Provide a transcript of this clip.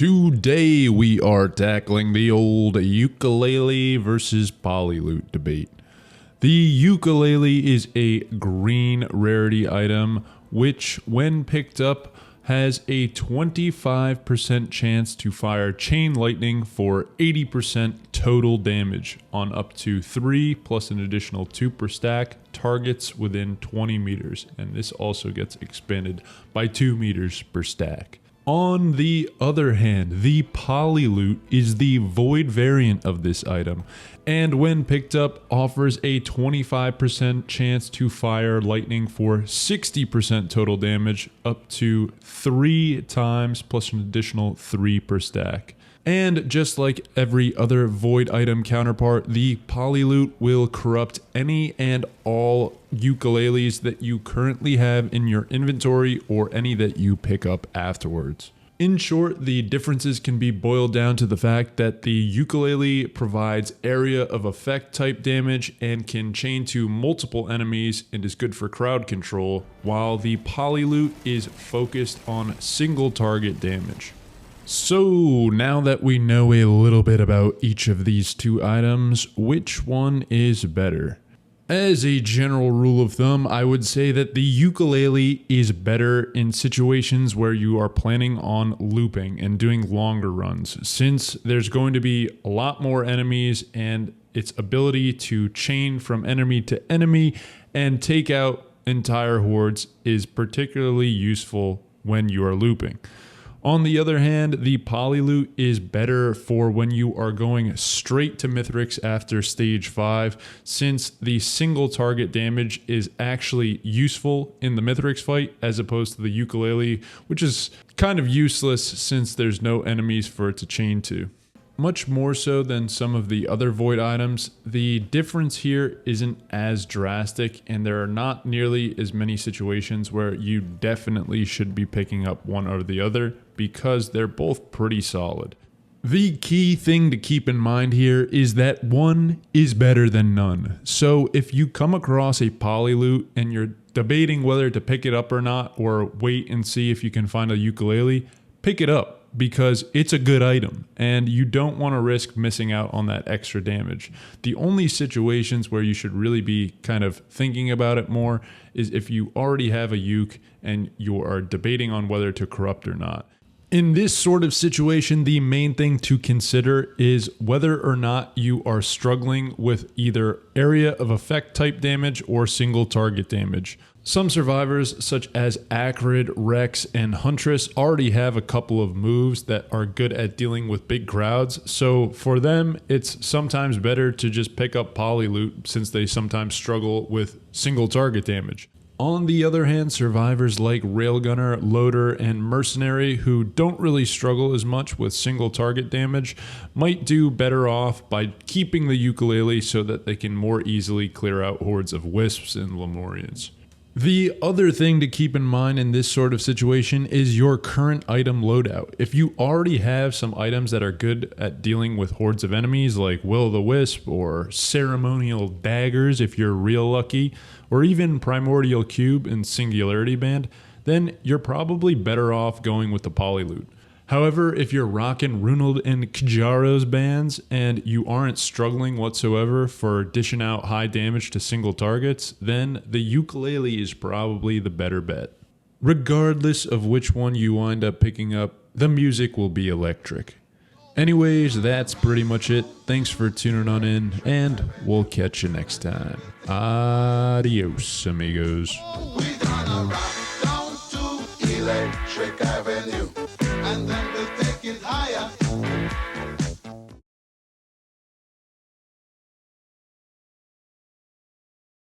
Today we are tackling the old ukulele versus polylute debate. The ukulele is a green rarity item which, when picked up, has a 25% chance to fire chain lightning for 80% total damage on up to 3 plus an additional 2 per stack targets within 20 meters, and this also gets expanded by 2 meters per stack. On the other hand, the Polylute is the void variant of this item, and when picked up offers a 25% chance to fire lightning for 60% total damage up to 3 times plus an additional 3 per stack. And just like every other void item counterpart, the Polylute will corrupt any and all ukuleles that you currently have in your inventory or any that you pick up afterwards. In short, the differences can be boiled down to the fact that the ukulele provides area of effect type damage and can chain to multiple enemies and is good for crowd control, while the Polylute is focused on single target damage. So now that we know a little bit about each of these two items, which one is better? As a general rule of thumb, I would say that the ukulele is better in situations where you are planning on looping and doing longer runs, since there's going to be a lot more enemies and its ability to chain from enemy to enemy and take out entire hordes is particularly useful when you are looping. On the other hand, the Polylute is better for when you are going straight to Mithrix after stage 5, since the single target damage is actually useful in the Mithrix fight as opposed to the ukulele, which is kind of useless since there's no enemies for it to chain to. Much more so than some of the other void items, the difference here isn't as drastic, and there are not nearly as many situations where you definitely should be picking up one or the other because they're both pretty solid. The key thing to keep in mind here is that one is better than none. So if you come across a Polylute and you're debating whether to pick it up or not, or wait and see if you can find a ukulele, pick it up, because it's a good item and you don't want to risk missing out on that extra damage. The only situations where you should really be kind of thinking about it more is if you already have a uke and you are debating on whether to corrupt or not. In this sort of situation, the main thing to consider is whether or not you are struggling with either area of effect type damage or single target damage. Some survivors, such as Acrid, Rex, and Huntress, already have a couple of moves that are good at dealing with big crowds, so for them, it's sometimes better to just pick up Polylute since they sometimes struggle with single target damage. On the other hand, survivors like Railgunner, Loader, and Mercenary, who don't really struggle as much with single target damage, might do better off by keeping the ukulele so that they can more easily clear out hordes of Wisps and Lemurians. The other thing to keep in mind in this sort of situation is your current item loadout. If you already have some items that are good at dealing with hordes of enemies like Will-o'-the-Wisp or Ceremonial Daggers if you're real lucky, or even Primordial Cube and Singularity Band, then you're probably better off going with the Polylute. However, if you're rocking Runald and Kajaro's bands and you aren't struggling whatsoever for dishing out high damage to single targets, then the ukulele is probably the better bet. Regardless of which one you wind up picking up, the music will be electric. Anyways, that's pretty much it. Thanks for tuning on in, and we'll catch you next time. Adios, amigos. We're gonna rock down to Electric Avenue, and then